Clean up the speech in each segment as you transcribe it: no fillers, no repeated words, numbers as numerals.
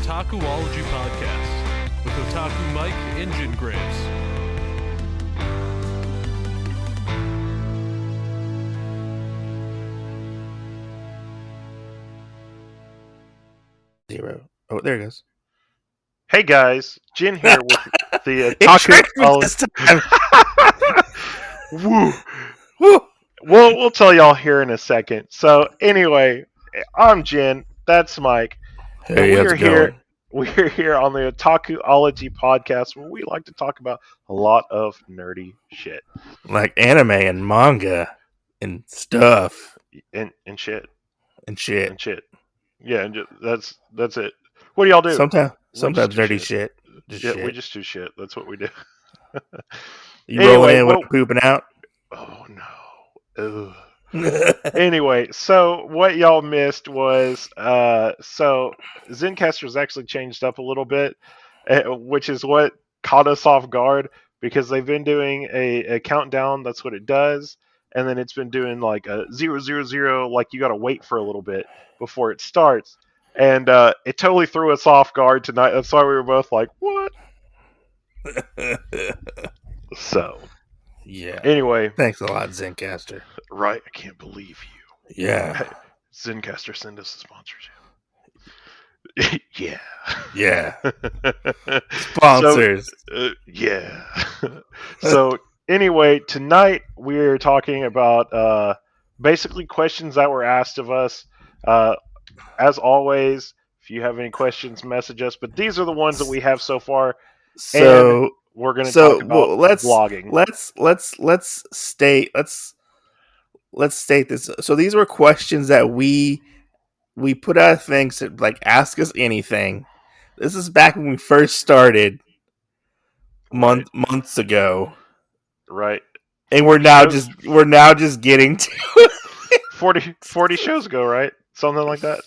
Otakuology podcast with Otaku Mike and Jin Graves. Zero. Oh, there it goes. Hey guys, Jin here with the It tricked me this time. Woo. Woo. We'll tell y'all here in a second. So anyway, I'm Jin. That's Mike. And Hey, how's it going? We're here on the Otakuology podcast where we like to talk about a lot of nerdy shit Like anime and manga and stuff and shit and shit. and shit. Yeah, and that's it. What do y'all do? Sometimes just nerdy do shit. Just Yeah, shit. we just do shit. That's what we do. You Anyway, rolling in well- with pooping out? Oh no. Ugh. Anyway, so what y'all missed was so Zencaster's actually changed up a little bit, which is what caught us off guard because they've been doing a countdown. That's what it does, and then it's been doing like a 000, like you got to wait for a little bit before it starts, and it totally threw us off guard tonight. That's why we were both like, "What?" So Yeah. anyway, Thanks a lot, Zencaster. right? I can't believe you. Yeah. Hey, Zencaster, send us a sponsorship. Yeah. Yeah. Sponsors. Yeah. So anyway, tonight we're talking about basically questions that were asked of us. As always, if you have any questions, message us. But these are the ones that we have so far. So We're going to talk about vlogging. Let's state this. So these were questions that we put out things to like ask us anything. This is back when we first started months ago. Right. And we're now just getting to 40 shows ago, right? Something like that.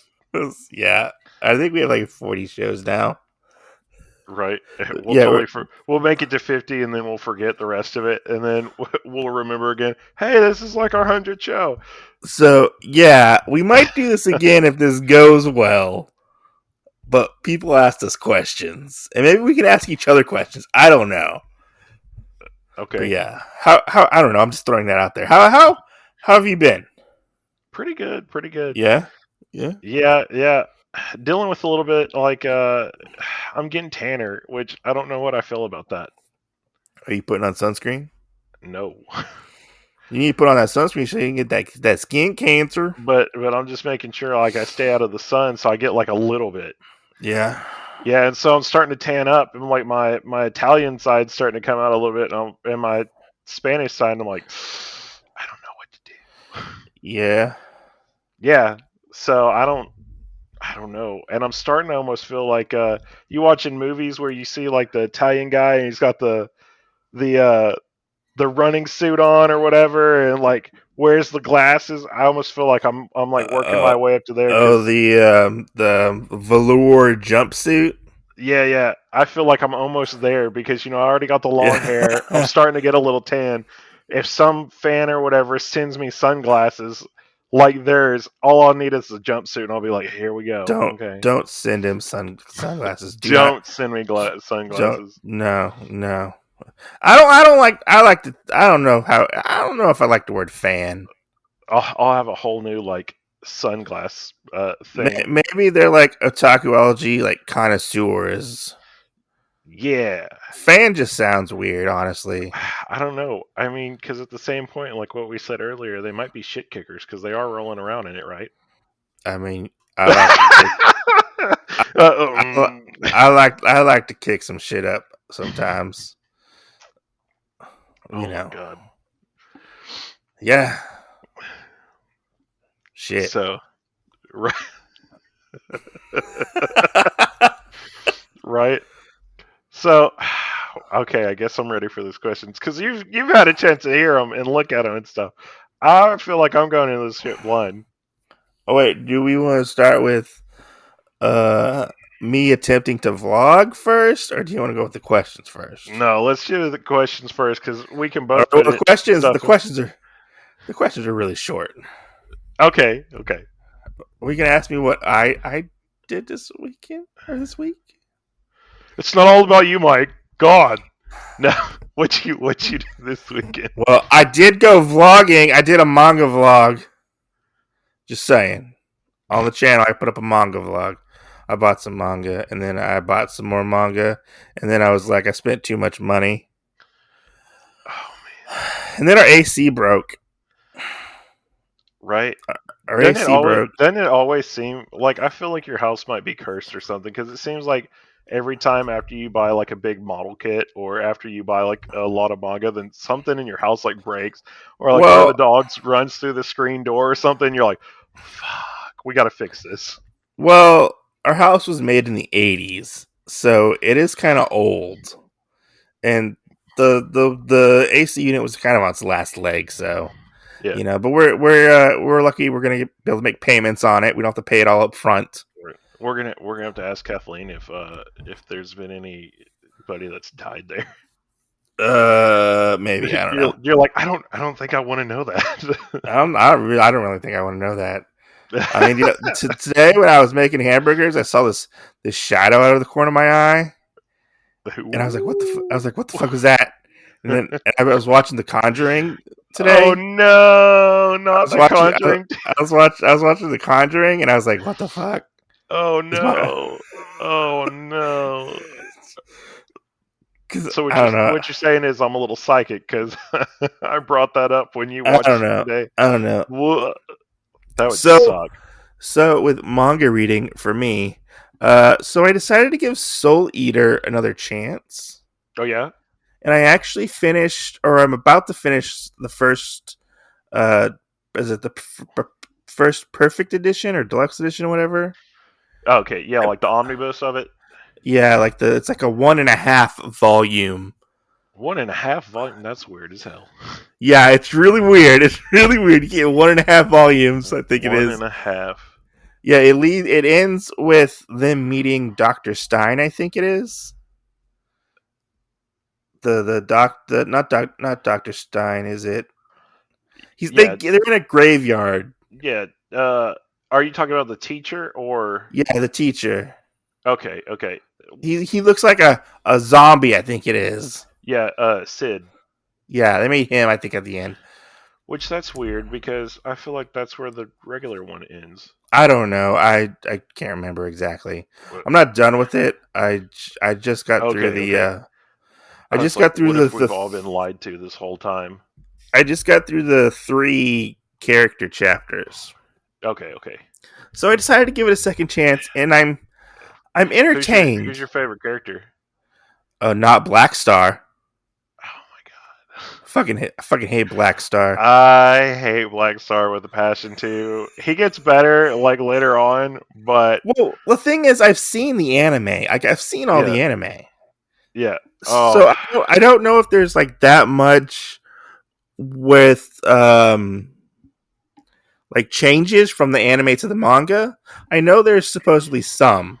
Yeah. I think we have like 40 shows now. Right. Yeah, we'll make it to 50 and then we'll forget the rest of it and then we'll remember again. Hey, this is like our 100th show. So, yeah, we might do this again if this goes well. But people asked us questions. And maybe we can ask each other questions. I don't know. Okay. But yeah. How I don't know. I'm just throwing that out there. How have you been? Pretty good. Yeah. Yeah. Dealing with a little bit like I'm getting tanner, which I don't know what I feel about that. Are you putting on sunscreen? No. You need to put on that sunscreen so you can get that skin cancer. But I'm just making sure like I stay out of the sun so I get like a little bit. Yeah. Yeah, and so I'm starting to tan up and like my Italian side's starting to come out a little bit and my Spanish side I'm like I don't know what to do. Yeah. Yeah. So I don't know. And I'm starting to almost feel like you watching movies where you see like the Italian guy and he's got the running suit on or whatever and like wears the glasses. I almost feel like I'm like working my way up to there. Oh, the velour jumpsuit. Yeah. I feel like I'm almost there because I already got the long hair. I'm starting to get a little tan. If some fan or whatever sends me sunglasses like theirs, all I'll need is a jumpsuit, and I'll be like, "Here we go." Don't send him sunglasses. Don't send me sunglasses. No. I don't know if I like the word fan. I'll have a whole new like sunglass thing. Maybe they're like Otakuology, like connoisseurs. Yeah. Fan just sounds weird, honestly. I don't know. I mean, because at the same point, like what we said earlier, they might be shit kickers because they are rolling around in it, right? I mean, I like to kick some shit up sometimes. Oh my god. Yeah. Shit. So, right. Right. So, okay, I guess I'm ready for these questions because you've had a chance to hear them and look at them and stuff. I feel like I'm going into this shit blind. Oh wait, do we want to start with me attempting to vlog first, or do you want to go with the questions first? No, let's do the questions first because we can both. The questions are really short. Okay. Well, you can ask me what I did this weekend or this week. It's not all about you, Mike. God. No. What you do this weekend? Well, I did go vlogging. I did a manga vlog. Just saying. On the channel, I put up a manga vlog. I bought some manga, and then I bought some more manga, and then I was like, I spent too much money. Oh man. And then our AC broke. Right? Our AC broke. Doesn't it always seem like I feel like your house might be cursed or something? Because it seems like every time after you buy like a big model kit or after you buy like a lot of manga, then something in your house like breaks or like one of the Well, dogs runs through the screen door or something. You're like, fuck, we got to fix this. well, our house was made in the 80s, so it is kind of old. And the AC unit was kind of on its last leg, so Yeah. but we're lucky we're gonna be able to make payments on it. We don't have to pay it all up front. We're gonna have to ask Kathleen if there's been anybody that's died there. Maybe I don't know. You're like I don't think I want to know that. I don't really think I want to know that. I mean, today when I was making hamburgers, I saw this shadow out of the corner of my eye, and I was like, what the fuck was that? And then I was watching The Conjuring today. Oh no, not The Conjuring. I was watching The Conjuring, and I was like, what the fuck? Oh no! Oh no! So what you're saying is I'm a little psychic because I brought that up when you watched it today. I don't know. That would suck. So with manga reading for me, so I decided to give Soul Eater another chance. Oh yeah. And I actually finished, or I'm about to finish the first. Is it the first perfect edition or deluxe edition or whatever? Okay, yeah, like the omnibus of it. Yeah, it's like a 1.5 volume. 1.5 volume? That's weird as hell. Yeah, it's really weird. It's really weird. You get 1.5 volumes. I think it is 1.5. Yeah, it ends with them meeting Dr. Stein. I think it is. Not Dr. Stein, is it? They're in a graveyard. Yeah. Are you talking about the teacher or? Yeah, the teacher. Okay. He looks like a zombie, I think it is. Yeah, Sid. Yeah, they made him, I think, at the end. Which that's weird because I feel like that's where the regular one ends. I don't know. I can't remember exactly. I'm not done with it. I just got through the. Okay. I just got through the. We've all been lied to this whole time. I just got through the 3 character chapters. Okay. So I decided to give it a second chance, and I'm entertained. Who's your favorite character? Not Black Star. Oh my god! I fucking hate Black Star. I hate Black Star with a passion too. He gets better like later on, but the thing is, I've seen the anime. I've seen all the anime. Yeah. So I don't know if there's like that much with like changes from the anime to the manga. I know there's supposedly some,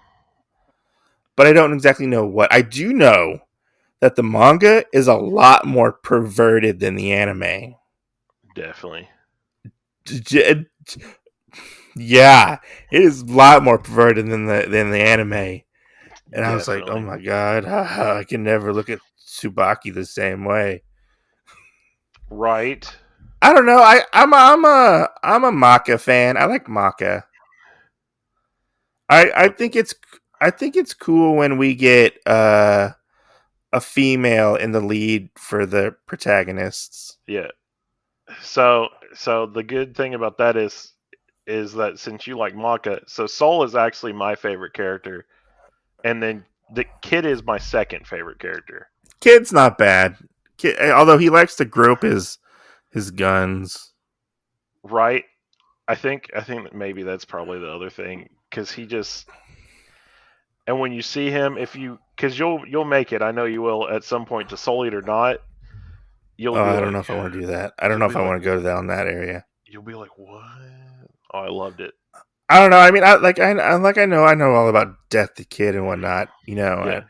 but I don't exactly know what. I do know that the manga is a lot more perverted than the anime. Definitely. Yeah, it is a lot more perverted than the anime. And definitely. I was like, oh my god, I can never look at Tsubaki the same way. Right. I don't know. I'm a Maka fan. I like Maka. I think it's cool when we get a female in the lead for the protagonists. Yeah. So the good thing about that is that since you like Maka, so Soul is actually my favorite character, and then the Kid is my second favorite character. Kid's not bad. Although he likes to grope his guns. Right. I think that maybe that's probably the other thing because he just. And when you see him, because you'll make it, I know you will at some point to Soul Eater not. I don't know if I want to do that. I don't know if I want to go down that area. You'll be like, what? Oh, I loved it. I don't know. I mean, I know all about Death the Kid and whatnot. Yeah.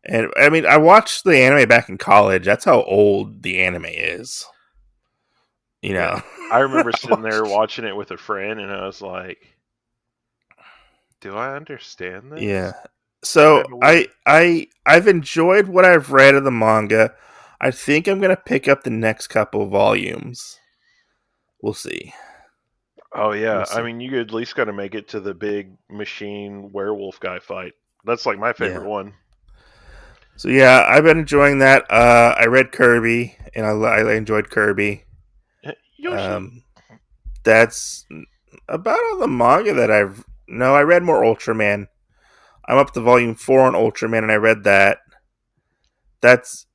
And I mean, I watched the anime back in college. That's how old the anime is. I remember sitting there watching it with a friend, and I was like, Do I understand Yeah. this? So In a way? I've enjoyed what I've read of the manga. I think I'm gonna pick up the next couple volumes. We'll see. Oh We'll yeah, I see. mean, you at least got to make it to the big machine werewolf guy fight. That's like my Yeah. favorite one. So yeah, I've been enjoying that. I read Kirby, and I enjoyed Kirby. Yoshi. Um, that's about all the manga that I've. No, I read more Ultraman. I'm up to volume 4 on Ultraman, and I read that. That's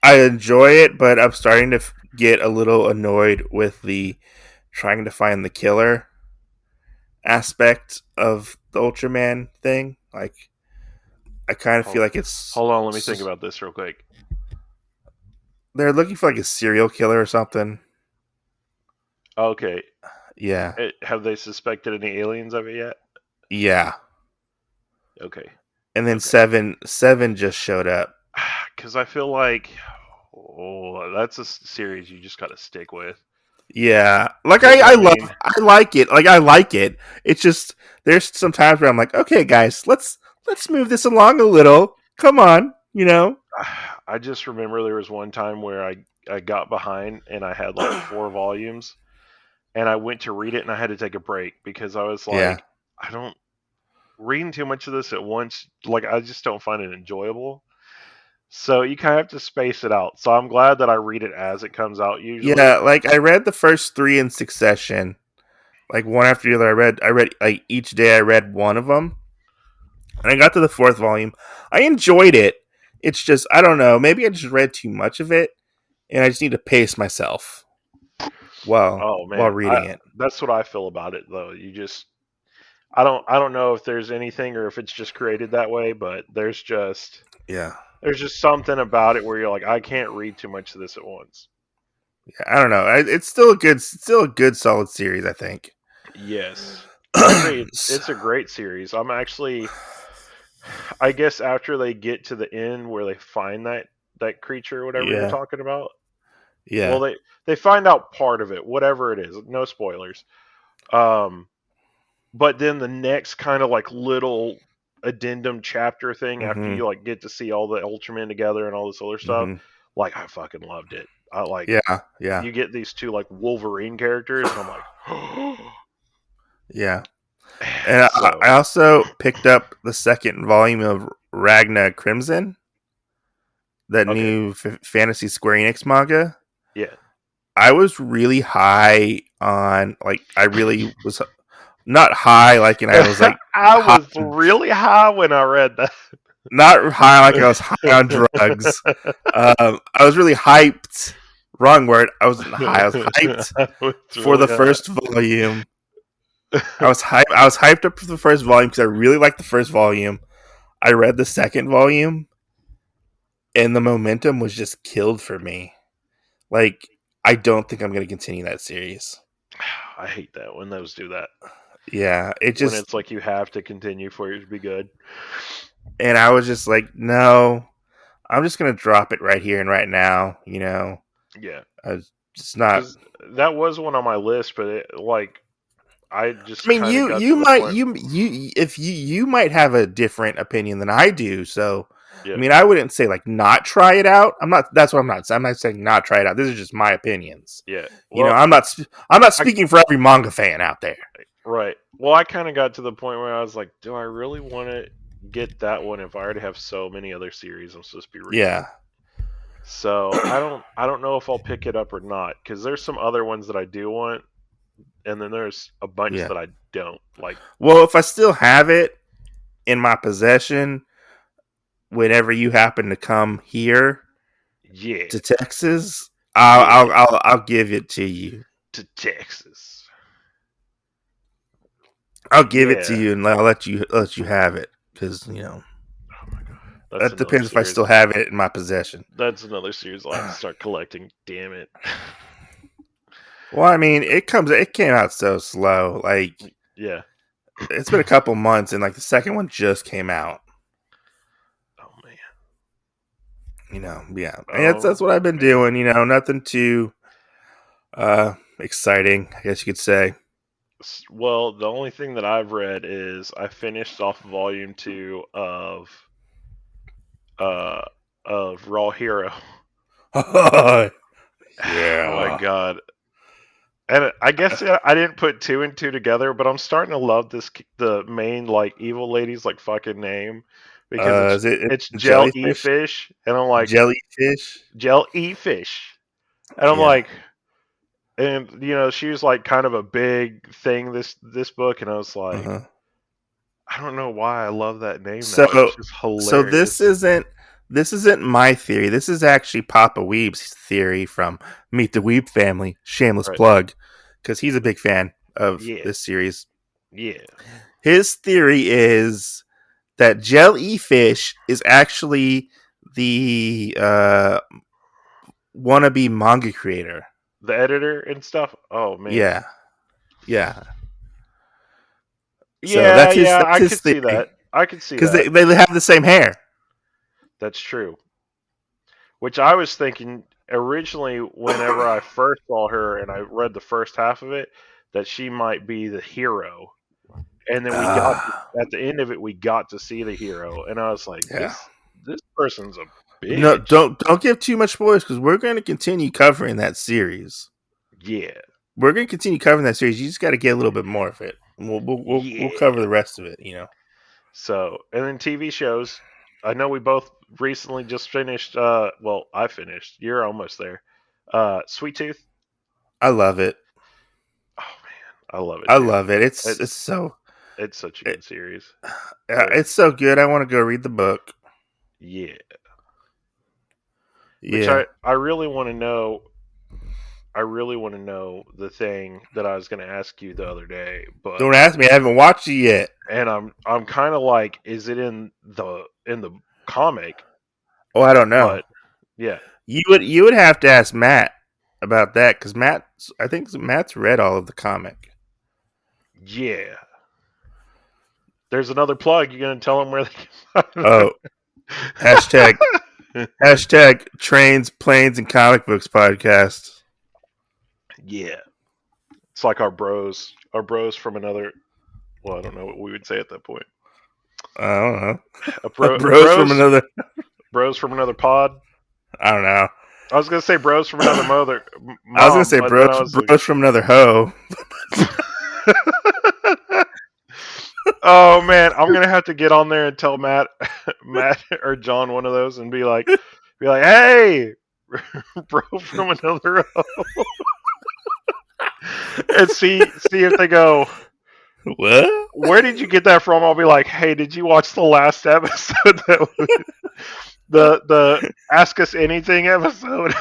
I enjoy it, but I'm starting to get a little annoyed with the trying to find the killer aspect of the Ultraman thing. Like, I kind of feel Hold, like it's hold on, let me think about this real quick. they're looking for like a serial killer or something. Okay, Yeah, have they suspected any aliens of it yet? yeah. Okay, And then okay. seven just showed up. Because I feel like, oh, that's a series you just got to stick with. Yeah, like Because I mean, I like it. Like I like it. It's just there's some times where I'm like, okay, guys, let's move this along a little. Come on, you know. I just remember there was one time where I got behind and I had like 4 volumes, and I went to read it and I had to take a break because I was Yeah, like, I don't reading too much of this at once. Like I just don't find it enjoyable. So you kind of have to space it out. So I'm glad that I read it as it comes out usually. yeah. Like I read the first 3 in succession, like one after the other. I read like each day. I read one of them, and I got to the 4th volume. I enjoyed it. It's just I don't know. Maybe I just read too much of it, and I just need to pace myself Oh while man, reading it. that's what I feel about it though. You just I don't know if there's anything or if it's just created that way, but Yeah. there's just something about it where you're like I can't read too much of this at once. I don't know. It's still a good, solid series. I think. Yes. I agree. It's a great series. I'm actually I guess after they get to the end where they find that creature or whatever you're Yeah, talking about. Well, yeah, they find out part of it, whatever it is. No spoilers. Um but then the next kind of like little addendum chapter thing after mm-hmm, you like get to see all the Ultramen together and all this other stuff, mm-hmm, like I fucking loved it. I like yeah, yeah, you get these two like Wolverine characters and I'm like yeah. And I so also picked up the second volume of Ragna Crimson, that okay. new fantasy Square Enix manga. Yeah. I was really high on like I really was not high like, and I was like I high, was really high when I read that. not high like I was high on drugs. I was really hyped. Wrong word. I wasn't high. I was hyped I was for really the high. first volume. I was hyped up for the first volume because I really liked the first volume. I read the second volume, and the momentum was just killed for me. Like, I don't think I'm going to continue that series. I hate that when those do that. Yeah, it When just, it's like you have to continue for it to be good. and I was just like, no, I'm just going to drop it right here and right now. You know, Yeah. I was just not. Because that was one on my list, but like I I just mean, kind of got to the point. you if you might have a different opinion than I do. So, I Yeah. mean, I wouldn't say like not try it out. I'm not. That's what I'm not. I'm not saying not try it out. This is just my opinions. Yeah. You know, Well, I'm not I speaking for every manga fan out there. right. Well, I kind of got to the point where I was like, do I really want to get that one if I already have so many other series I'm supposed to be reading? Yeah. So I don't know if I'll pick it up or not because there's some other ones that I do want, and then there's a bunch Yeah. that I don't like. Well, if I still have it in my possession, whenever you happen to come here Yeah, to Texas, yeah, I'll give it to you. to Texas. I'll give it to Yeah. you, and I'll let you have it because you know Oh my god, that's that another depends if I series. still have it in my possession. That's another series I'll have to start collecting. Damn it. Well, I mean, it came out so slow. Like Yeah. it's been a couple months, and like the second one just came out. Oh man. You know, yeah, and that's Oh what I've been man. doing. You know, nothing too exciting, I guess you could say. Well, the only thing that I've read is I finished off volume 2 uh of Raw Hero. Oh my Yeah. god. And I guess I didn't put two and two together, but I'm starting to love the main like evil lady's like fucking name because Is it it's Gel E jellyfish? Fish, and I'm like Jellyfish? Gel E Fish, and I'm Yeah. like, and she was like kind of a big thing this book, and I was like, Uh-huh. I don't know why I love that name now. So It's just so this hilarious. isn't my theory. This is actually Papa Weeb's theory from Meet the Weeb family. Shameless Right? plug, because he's a big fan of Yeah, this series. yeah. His theory is that Jelly Fish is actually the wannabe manga creator. The editor and stuff. Oh man. Yeah, yeah. So Yeah, yeah. that's I his could see theory that. I could see because that. they have the same hair. That's true. Which I was thinking originally, whenever I first saw her and I read the first half of it, that she might be the hero. And then Ah, at the end of it, we got to see the hero, and I was like, yeah. this person's a No, bitch. don't give too much spoilers because we're going to continue covering that series. Yeah, We're going to continue covering that series. You just got to get a little bit more of it. And we'll yeah. cover the rest of it. You know, So, and then TV shows. I know we both recently just finished. Well, I finished. You're almost there. Sweet Tooth. I love it. Oh man, I love it I too. love it. It's It's so it's such a it, good series. Or it's so good. I want to go read the book. yeah, which Yeah, I really want to know. I really want to know the thing that I was going to ask you the other day, but don't ask me. I haven't watched it yet. and I'm kind of like, is it in the comic? Oh, I don't know. But yeah, You would have to ask Matt about that because I think Matt's read all of the comic. yeah. There's another plug. You're going to tell them where they can find Oh, hashtag it? hashtag trains, planes, and comic books podcast. Yeah, it's like our bros from another. Well, I don't know what we would say at that point. I don't know. A bro, Bros from another. bros from another pod. I don't know. I was gonna say bros from another I was gonna mom, say but then I was like, bros from another hoe. oh man, I'm gonna have to get on there and tell Matt or John one of those, and be like, hey, bro from another, and see if they go, What? where did you get that from? I'll be like, hey, did you watch the last episode that was the Ask Us Anything episode?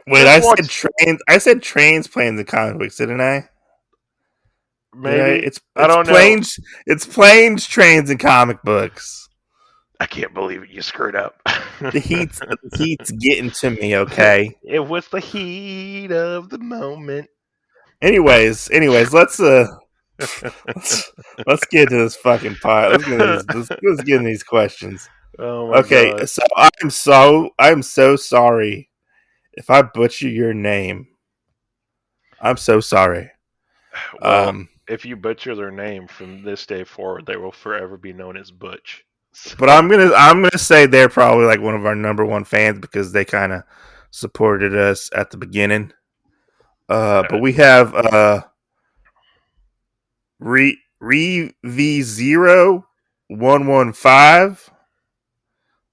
Wait, Just watch. I said trains, planes, and comic books, didn't I? Did I? Maybe I don't know. It's planes, trains, and comic books. I can't believe it. You screwed up. The heat's getting to me. Okay. It was the heat of the moment. Anyways, let's get to this fucking pot. Let's get in these questions. Oh my Okay, god. so I'm so sorry if I butcher your name. I'm so sorry. Well, Um, if you butcher their name from this day forward, they will forever be known as Butch. but So, I'm gonna say they're probably like one of our number one fans because they kind of supported us at the beginning. But we have Re V0115.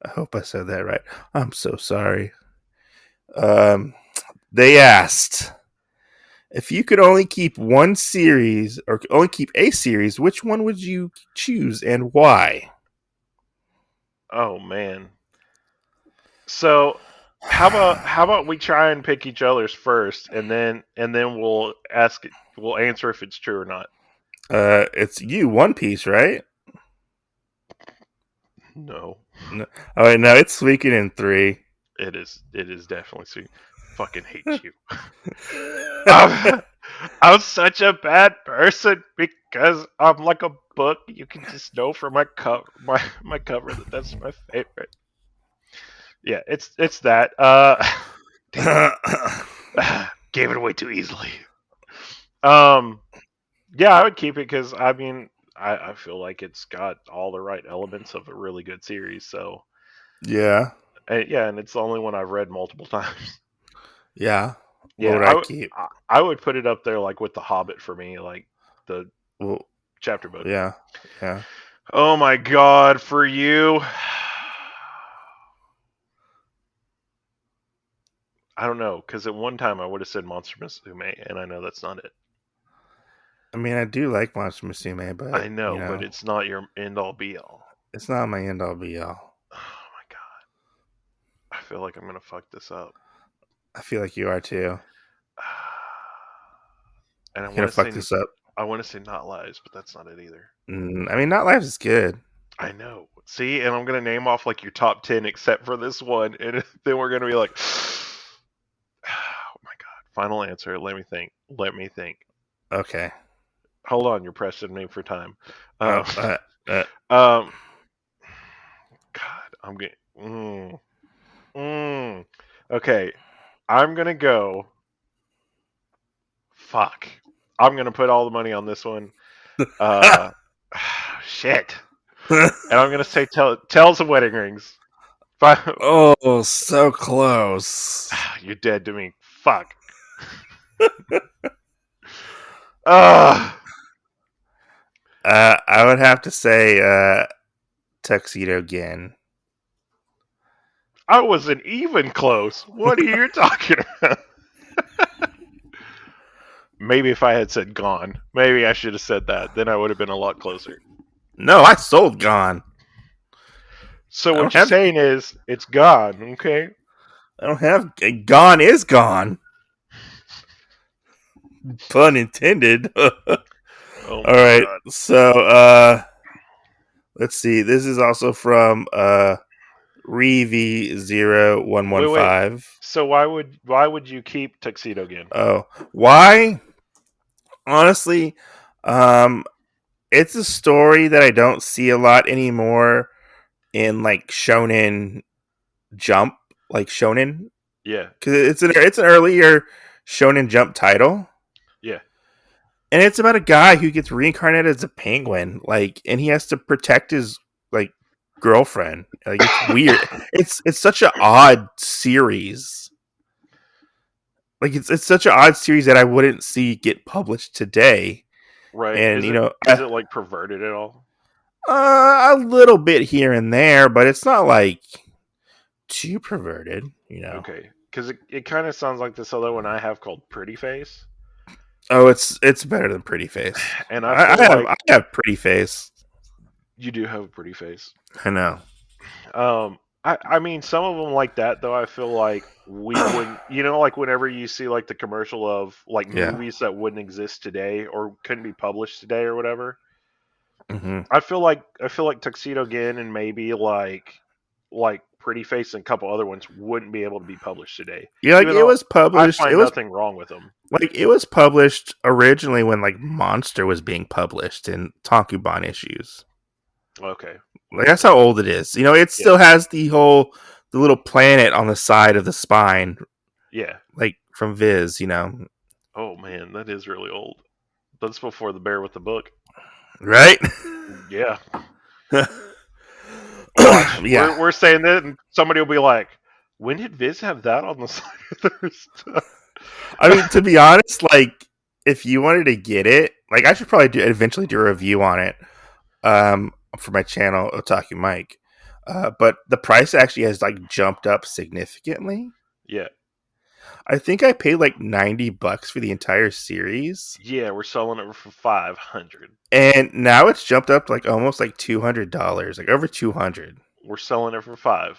I hope I said that right. I'm so sorry. Um, they asked if you could only keep one series or only keep a series, which one would you choose and why? oh man. So, how about we try and pick each other's first, and then we'll answer if it's true or not. It's you, One Piece, right? No, No. Oh wait, no, it's Suikoden in 3. it is. It is definitely sweet. Fucking hate you. I'm, I'm such a bad person because I'm like a book. You can just know from my cover that that's my favorite. Yeah, it's that. Damn it, gave it away too easily. Yeah, I would keep it because I mean, I feel like it's got all the right elements of a really good series. So, Yeah. yeah, and it's the only one I've read multiple times. Yeah. What Yeah, would I keep? I would put it up there like with The Hobbit for me, like the Well, chapter book. yeah. Yeah. Oh my God, for you. I don't know, because at one time I would have said Monster Musume, and I know that's not it. I mean, I do like Monster Musume, I but, know, but it's not your end all be all. it's not my end all be all. Oh my God. I feel like I'm gonna fuck this up. I feel like you are too. And You're gonna fuck this up. I want to say Not Lies, but that's not it either. I mean, Not Lives is good. I know. See, and I'm gonna name off like your top 10 except for this one, and then we're gonna be like, oh my God. Final answer. Let me think. Let me think. Okay. Hold on, you're pressing me for time. Oh, Um, God, I'm getting. Okay, I'm gonna go. Fuck. I'm gonna put all the money on this one. Uh, shit. And I'm gonna say Tales of Wedding Rings. oh, so close. You're dead to me. Fuck. Uh, I would have to say Tuxedo again. I wasn't even close. What are you talking about? Maybe if I had said Gone, maybe I should have said that. Then I would have been a lot closer. No, I sold Gone. So what you're saying is it's gone, okay? I don't have Gone is gone. Pun intended. Oh all right. God. So let's see. This is also from Rev0115. So why would you keep Tuxedo again? Oh, why? Honestly, it's a story that I don't see a lot anymore in like Shonen Jump, like Shonen. Yeah, because it's an earlier Shonen Jump title. Yeah, and it's about a guy who gets reincarnated as a penguin, like, and he has to protect his like girlfriend. Like, it's weird. It's such an odd series. Like, it's such an odd series that I wouldn't see get published today. Right. And is it like perverted at all? A little bit here and there, but it's not like too perverted, Okay, because it kind of sounds like this other one I have called Pretty Face. Oh, it's better than Pretty Face. And I have Pretty Face. You do have a pretty face. I know. I mean, some of them like that though. I feel like we wouldn't, like whenever you see like the commercial of like movies that wouldn't exist today or couldn't be published today or whatever. Mm-hmm. I feel like Tuxedo again and maybe like Pretty Face and a couple other ones wouldn't be able to be published today. Yeah, like it was published. I find nothing wrong with them. Like it was published originally when like Monster was being published in Tankobon issues. Okay. Like that's how old it is. It still has the little planet on the side of the spine. Yeah. Like from Viz, Oh man, that is really old. That's before the bear with the book. Right? Yeah. Watch. Yeah. We're saying that and somebody will be like, when did Viz have that on the side of their stuff? I mean, to be honest, like if you wanted to get it, like I should probably eventually do a review on it. For my channel, Otaku Mike. But the price actually has like jumped up significantly. Yeah. I think I paid like $90 for the entire series. Yeah, we're selling it for $500. And now it's jumped up to like almost like $200, like over $200. We're selling it for $5.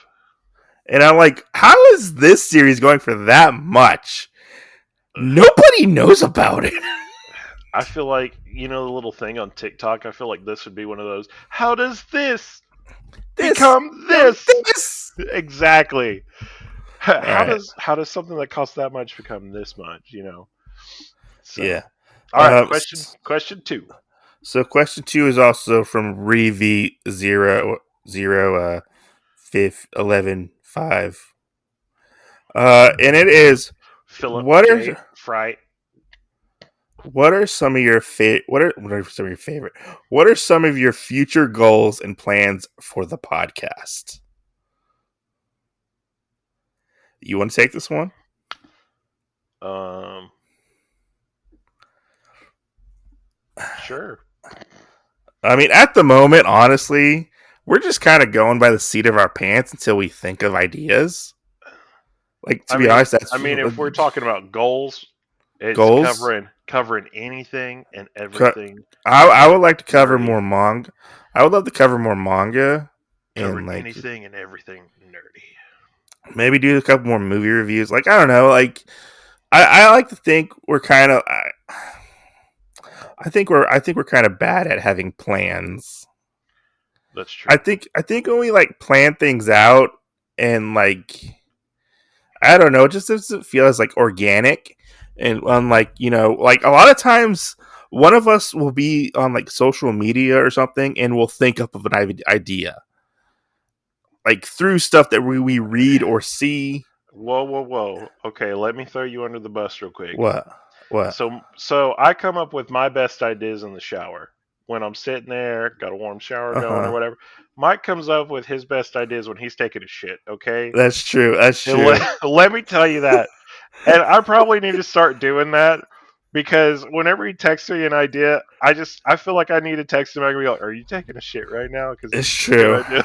And I'm like, how is this series going for that much? Nobody knows about it. I feel like, the little thing on TikTok, I feel like this would be one of those. How does this become this? Exactly. How does something that costs that much become this much, So. Yeah. All right, question 2. So question 2 is also from Rev00115. And it is Philip what J. Fright. What are some of your what are some of your favorite? What are some of your future goals and plans for the podcast? You want to take this one? Sure. I mean, at the moment, honestly, we're just kind of going by the seat of our pants until we think of ideas. Like, to be honest, that's if we're talking about goals, it's goals. covering anything and Co- everything. I would like to cover Nerdy. more manga. I would love to cover more manga and Covering like anything and everything nerdy. maybe do a couple more movie reviews. Like, I don't know. Like, I like to think we're kind of. I think we're kind of bad at having plans. That's true. I think when we like plan things out and like I don't know, it just doesn't feel as like organic and unlike like a lot of times one of us will be on like social media or something and we'll think up of an idea like through stuff that we read or see. Whoa. Okay, let me throw you under the bus real quick. What So I come up with my best ideas in the shower. When I'm sitting there, got a warm shower going or whatever. Mike comes up with his best ideas when he's taking a shit, okay? That's true. That's And true. let me tell you that. And I probably need to start doing that because whenever he texts me an idea, I feel like I need to text him and be like, "Are you taking a shit right now? Because It's this is a good true. idea.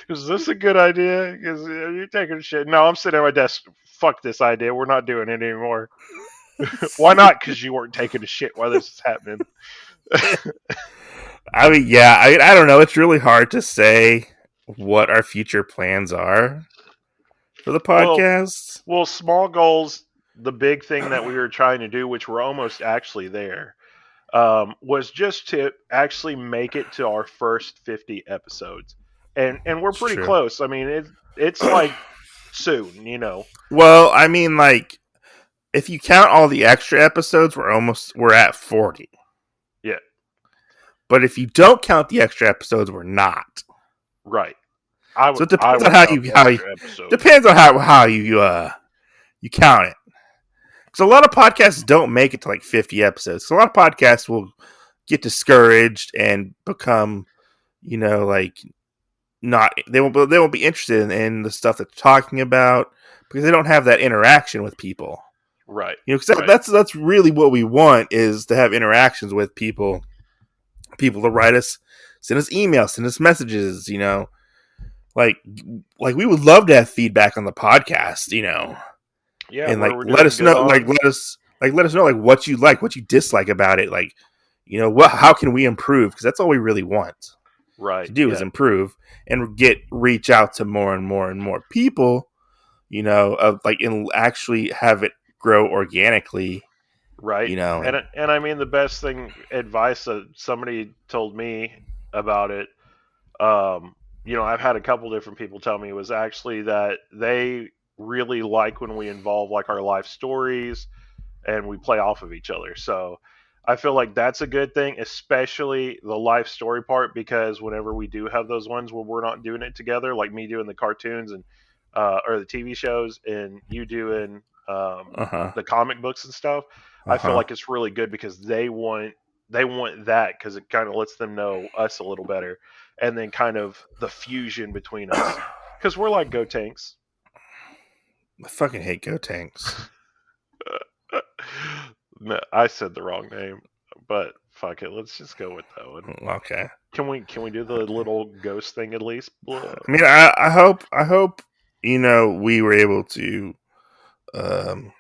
Is this a good idea? Because you're taking a shit. No, I'm sitting at my desk. Fuck this idea. We're not doing it anymore. Why not? Because you weren't taking a shit while this is happening. I mean, yeah, I don't know. It's really hard to say what our future plans are for the Well, podcast. well, small goals. The big thing that we were trying to do, which we're almost actually there, was just to actually make it to our first 50 episodes, and we're It's pretty true. close. I mean, it's like soon, you know. Well, I mean, like if you count all the extra episodes, we're at 40. Yeah, But if you don't count the extra episodes, we're not. right. So it I depends on would count the how you extra episodes. depends on how you count it. Because a lot of podcasts don't make it to like 50 episodes. So a lot of podcasts will get discouraged and become, like not they won't be interested in the stuff that they're talking about because they don't have that interaction with people. Right, Because right, that's really what we want is to have interactions with people to write us, send us emails, send us messages, like we would love to have feedback on the podcast, yeah. and Where like we're let doing us good know, on. let us know like what you like, what you dislike about it, like what how can we improve, because that's all we really want Right, to do is yeah, improve and reach out to more and more and more people, of like and actually have it grow organically, right. and And I mean the best thing advice that somebody told me about it. I've had a couple different people tell me was actually that they really like when we involve like our life stories and we play off of each other. So I feel like that's a good thing, especially the life story part, because whenever we do have those ones where we're not doing it together, like me doing the cartoons and or the TV shows, and you doing uh-huh the comic books and stuff, I feel uh-huh like it's really good because they want that because it kind of lets them know us a little better, and then kind of the fusion between us because we're like Go Tanks. I fucking hate Go Tanks. No, I said the wrong name, but fuck it. Let's just go with that one. Okay. Can we do the little ghost thing at least? I mean, I hope we were able to um,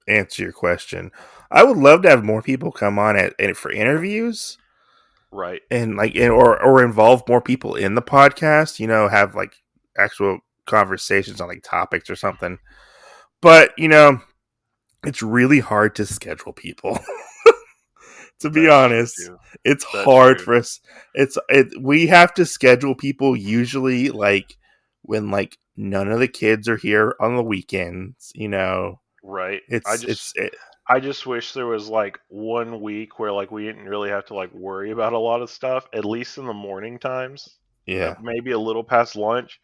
answer your question. I would love to have more people come on for interviews Right. and or involve more people in the podcast. Have like actual conversations on like topics or something. But it's really hard to schedule people. To be That's true honest, too. it's That's hard true. for us. We have to schedule people usually like when like none of the kids are here on the weekends. Right. I It's just I just wish there was like one week where like we didn't really have to like worry about a lot of stuff, at least in the morning times, yeah. maybe a little past lunch,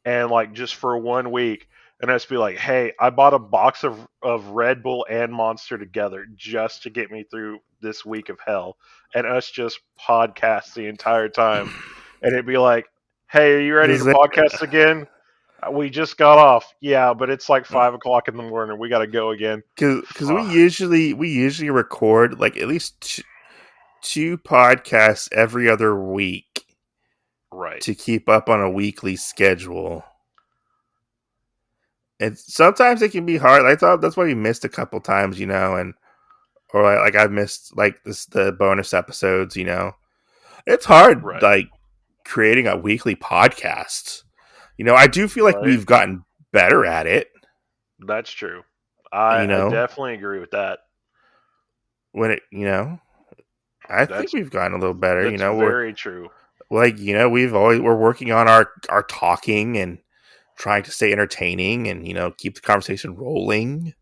and like just for one week, and us be like, "Hey, I bought a box of Red Bull and Monster together just to get me through this week of hell," and us just podcast the entire time, and it'd be like, "Hey, are you ready to Does that podcast again? We just got off. Yeah, but it's like 5 o'clock in the morning. We got to go again." because we Fuck. usually record like at least two podcasts every other week Right. to keep up on a weekly schedule. And sometimes it can be hard. I thought that's why we missed a couple times, and or like I've missed like the bonus episodes. It's hard, Right. like creating a weekly podcast. I do feel like Right. we've gotten better at it. That's true. You I know, definitely agree with that. when I think That's we've gotten a little better. that's We're very true. like, we're working on our talking and trying to stay entertaining and keep the conversation rolling.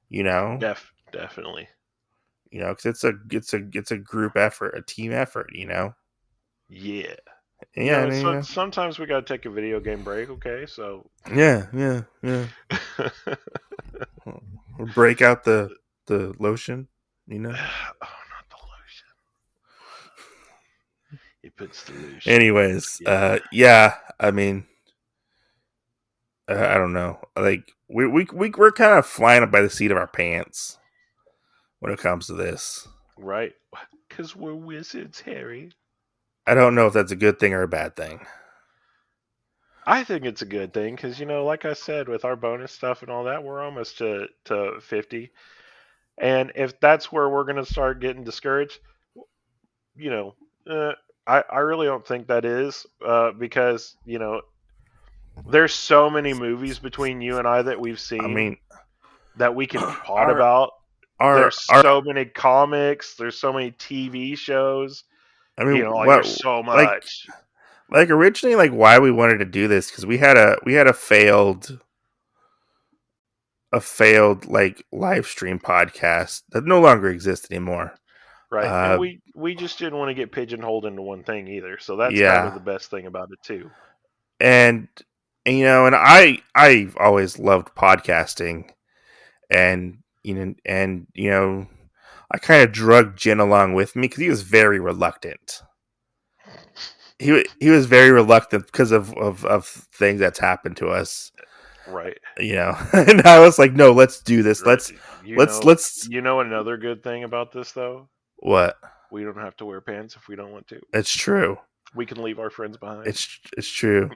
You know, Definitely. because it's a group effort, a team effort. Yeah. Yeah, and, So sometimes we got to take a video game break, okay? So yeah. Or break out the lotion. oh, not the lotion. He puts the lotion. Anyways, Yeah. yeah. I mean, I don't know. Like we're kind of flying up by the seat of our pants when it comes to this. Right. Cuz we're wizards, Harry. I don't know if that's a good thing or a bad thing. I think it's a good thing cuz like I said with our bonus stuff and all that, we're almost to 50. And if that's where we're going to start getting discouraged, you know, I really don't think that is because there's so many movies between you and I that we've I seen mean, that we can pod our about. our There's our. so many comics. There's so many TV shows. I mean, Like what there's so like much. like originally like why we wanted to do this because we had a failed like live stream podcast that no longer exists anymore. Right, and Uh, we just didn't want to get pigeonholed into one thing either. So that's kind of yeah, the best thing about it too. and and I've always loved podcasting, and I kind of drug Jen along with me because he was very reluctant. He was very reluctant because of things that's happened to us. Right. And I was like, no, let's do this. Right. Let's Another good thing about this though, what? we don't have to wear pants if we don't want to. It's true. We can leave our friends behind. It's true.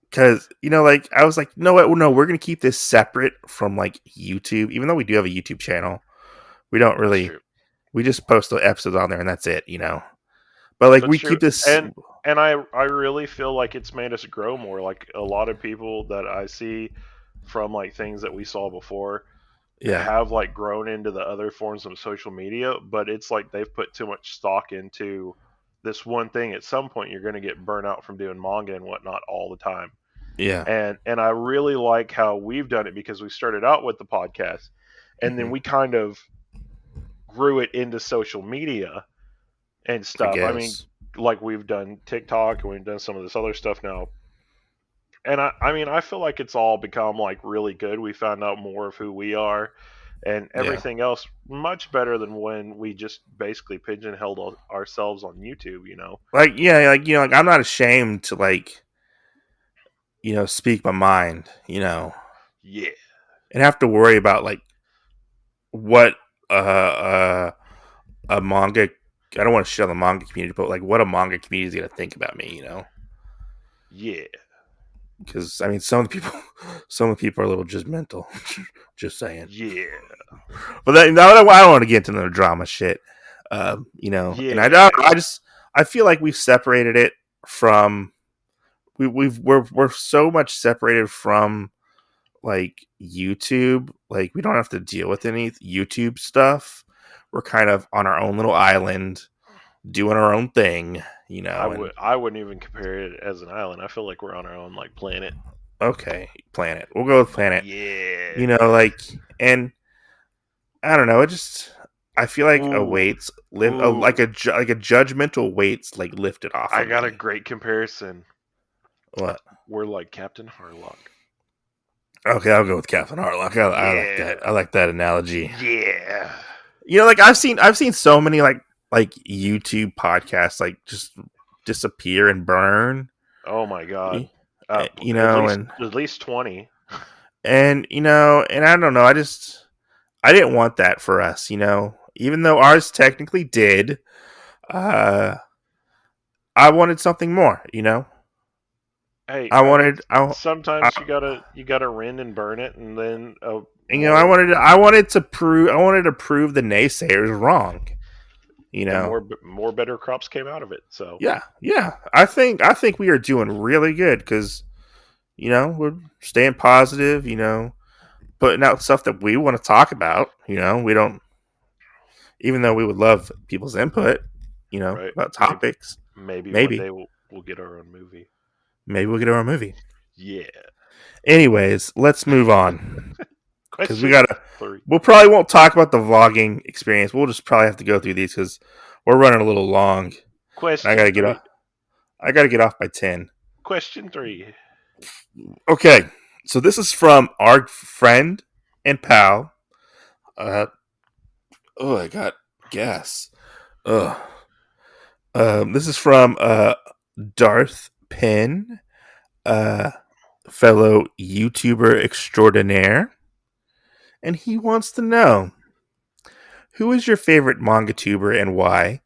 Because like I was like, no, no, we're gonna keep this separate from like YouTube, even though we do have a YouTube channel. We don't That's really. true. We just post the episodes on there, and that's it. But like That's we true. keep this. And I really feel like it's made us grow more. Like a lot of people that I see from like things that we saw before Yeah, have like grown into the other forms of social media, but it's like they've put too much stock into this one thing. At some point you're going to get burnt out from doing manga and whatnot all the time. yeah, And I really like how we've done it because we started out with the podcast and then Mhm. we kind of grew it into social media and I stuff. I mean, guess. like we've done TikTok and we've done some of this other stuff now. And I mean, I feel like it's all become like really good. We found out more of who we are and Yeah, everything else much better than when we just basically pigeonholed ourselves on YouTube. like like I'm not ashamed to like speak my mind, Yeah. and have to worry about like what a manga. I don't want to shit on the manga community, but like what a manga community is gonna think about me, Yeah. because I mean some of the people are a little judgmental. Just saying. Yeah. But I don't want to get into the drama shit. And Yeah. I feel like we've separated it from we're so much separated from like YouTube. Like we don't have to deal with any YouTube stuff. We're kind of on our own little island, doing our own thing, and I wouldn't even compare it as an island. I feel like we're on our own like planet. okay, planet. We'll go with planet. Yeah. Like, and I don't know. I feel like a Ooh. weight's Ooh. like a judgmental weight's like lifted off. I of got me. a great comparison. What? We're like Captain Harlock. Okay, I'll go with Captain Harlock. I like Yeah, that. I like that analogy. yeah. Like I've seen so many like YouTube podcasts like just disappear and burn. Oh my god. You At know, least and 20. and I don't know. I didn't want that for us. Even though ours technically did. Uh, I wanted something more. Hey, I I mean, wanted I sometimes you gotta rend and burn it, and then more I wanted to prove the naysayers wrong. and more better crops came out of it. So Yeah. I think we are doing really good because we're staying positive. Putting out stuff that we want to talk about. We don't, even though we would love people's input. right, About maybe topics. maybe one Maybe day we'll get our own movie. we'll get our movie. Yeah. Anyways, let's move on because Question 3. we'll probably won't talk about the vlogging experience. We'll just probably have to go through these because we're running a little long. And I Question gotta get 3. off. I gotta get off by 10. Question 3. Okay, so this is from our friend and pal. I got gas. Ugh. This is from Darth Penn, uh, fellow YouTuber extraordinaire, and he wants to know, who is your favorite manga tuber and why?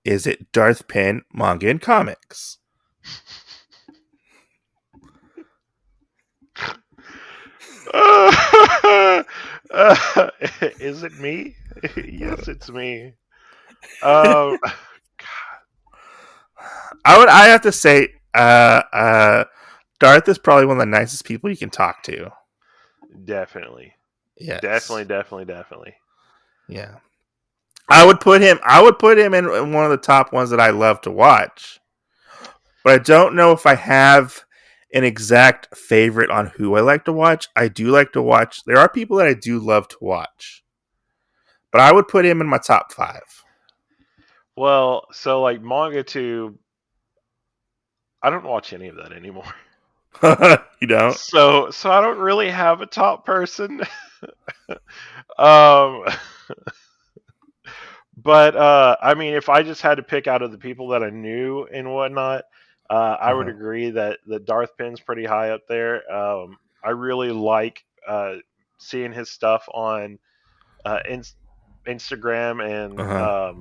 Is it Darth Penn Manga and Comics? Is it me? Yes, it's me. Um, I have to say, Darth is probably one of the nicest people you can talk to. definitely, Yes. definitely. Yeah. I would put him in one of the top ones that I love to watch. But I don't know if I have an exact favorite on who I like to watch. I do like to watch. There are people that I do love to watch. But I would put him in my top 5. Well, so like MangaTube, I don't watch any of that anymore. You don't? So I don't really have a top person. um, but I mean, if I just had to pick out of the people that I knew and whatnot, I would Uh-huh. agree that Darth Penn's pretty high up there. I really like seeing his stuff on Instagram Uh-huh.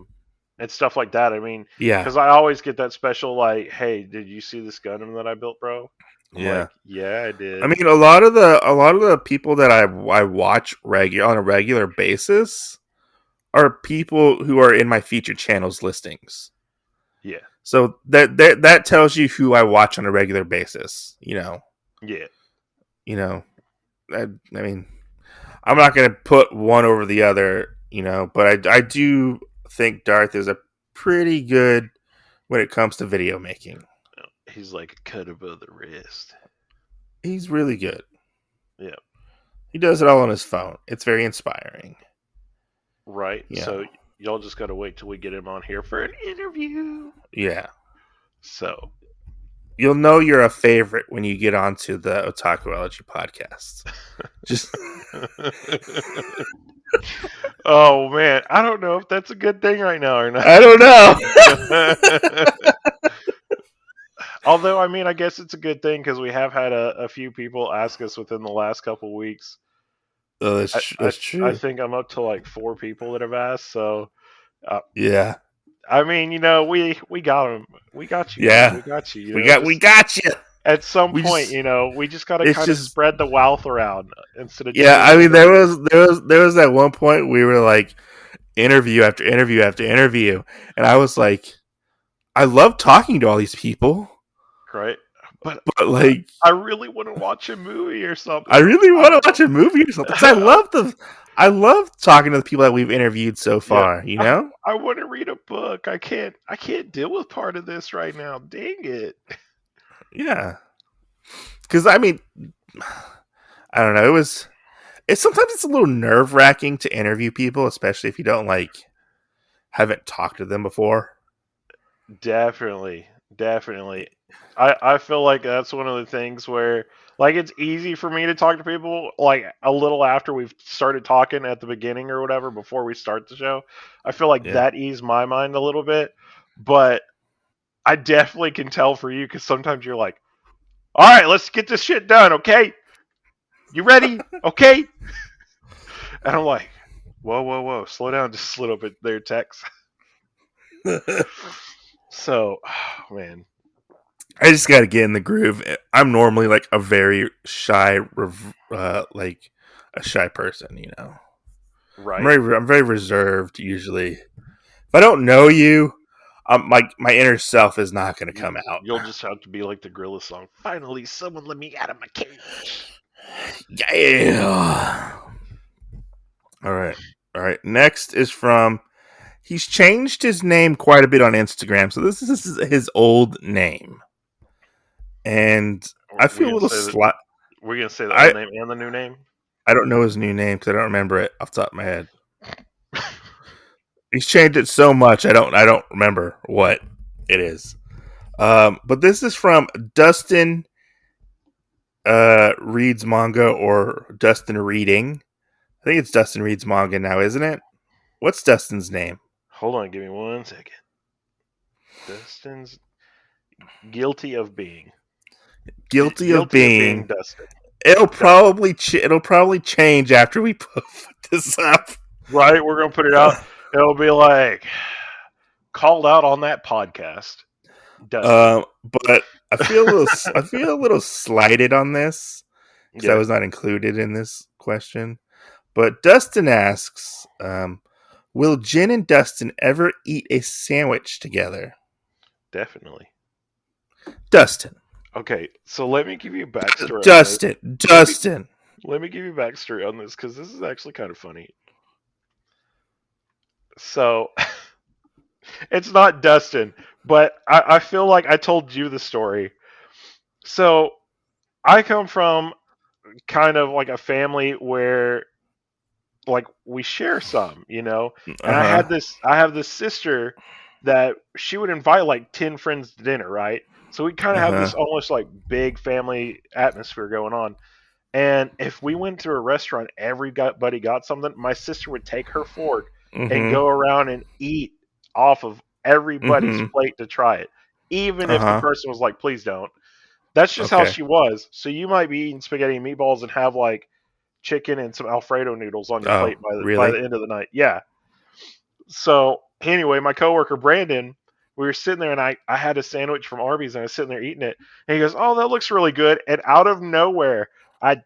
and stuff like that. I mean, Yeah. because I always get that special like, "Hey, did you see this Gundam that I built, bro?" I'm Yeah. like, "Yeah, I I did." mean, a lot of the people that I watch on a regular basis are people who are in my featured channels listings. Yeah, So that tells you who I watch on a regular basis. yeah. You know. I mean, I'm not going to put one over the other. But I do think Darth is a pretty good when it comes to video making. He's like a cut above the wrist. He's really good. Yeah, He does it all on his phone. It's very inspiring. right. Yeah. So y'all just gotta wait till we get him on here for an interview. Yeah. So, You'll know you're a favorite when you get onto the Otakuology podcast. Just oh man, I don't know if that's a good thing right now or not. I don't know. Although, I mean, I guess it's a good thing because we have had a few people ask us within the last couple weeks. Oh, I that's true. think I'm up to like 4 people that have asked. So, uh, Yeah. I mean, we got them. We got you, man. Yeah. We got you. We Just got you. at some We point, just we just got to it's kind of just spread the wealth around instead of just yeah. doing I mean, there interviews, was that one point we were like interview after interview after interview, and I was like, I love talking to all these people, right? But but like, I really want to watch a movie or something. I really I want to don't watch know. a movie or something because I love talking to the people that we've interviewed so Yeah, far. I want to read a book. I can't deal with part of this right now. Dang it. Yeah, because I mean, I don't know. It's sometimes it's a little nerve wracking to interview people, especially if you don't haven't talked to them before. Definitely. I feel like that's one of the things where Like, it's easy for me to talk to people like a little after we've started talking at the beginning or whatever before we start the show. I feel like Yeah. that eased my mind a little bit, but I definitely can tell for you because sometimes you're like, all right, let's get this shit done, okay? You ready? Okay? And I'm like, whoa, whoa, whoa, slow down just a little bit there, Tex. So, man, I just got to get in the groove. I'm normally like a very shy, like a shy person. right? I'm very reserved usually. If I don't know you, my inner self is not going to come out. You'll just have to be like the Gorilla song. Finally, someone let me out of my cage. Yeah. All right. All right. Next is from. He's changed his name quite a bit on Instagram, so this is his old name, and I We're feel a gonna little say that. slight. We're gonna say the old I name and the new name. I don't know his new name because I don't remember it off the top of my head. He's changed it so much I don't remember what it is. But this is from Dustin reads manga or Dustin reading. I think it's Dustin reads manga now, isn't it? What's Dustin's name? Hold on, give me 1 second. Dustin's guilty of being Guilty of guilty of being being. Dustin. It'll Dustin. probably change after we put this up. Right, we're gonna put it out. It'll be like called out on that podcast. Dustin. But I feel a little slighted on this because I Yeah, was not included in this question. But Dustin asks, will Jen and Dustin ever eat a sandwich together? definitely. Dustin. Okay, so let me give you a backstory on this. Dustin. Let me give you a backstory on this because this is actually kind of funny. So it's not Dustin, but I feel like I told you the story. So I come from kind of like a family where like we share some, and Uh I have this sister that she would invite like 10 friends to dinner, right? So we kind of have huh. this almost like big family atmosphere going on. And if we went to a restaurant, everybody got something. My sister would take her fork and Mm-hmm. go around and eat off of everybody's Mm-hmm. plate to try it, even Uh if the huh. person was like, "Please don't." That's just how Okay. she was. So you might be eating spaghetti and meatballs and have like chicken and some Alfredo noodles on your Oh, plate by the really? end of the night. Yeah. So anyway, my coworker Brandon, we were sitting there and I had a sandwich from Arby's and I was sitting there eating it. And he goes, "Oh, that looks really good." And out of nowhere, I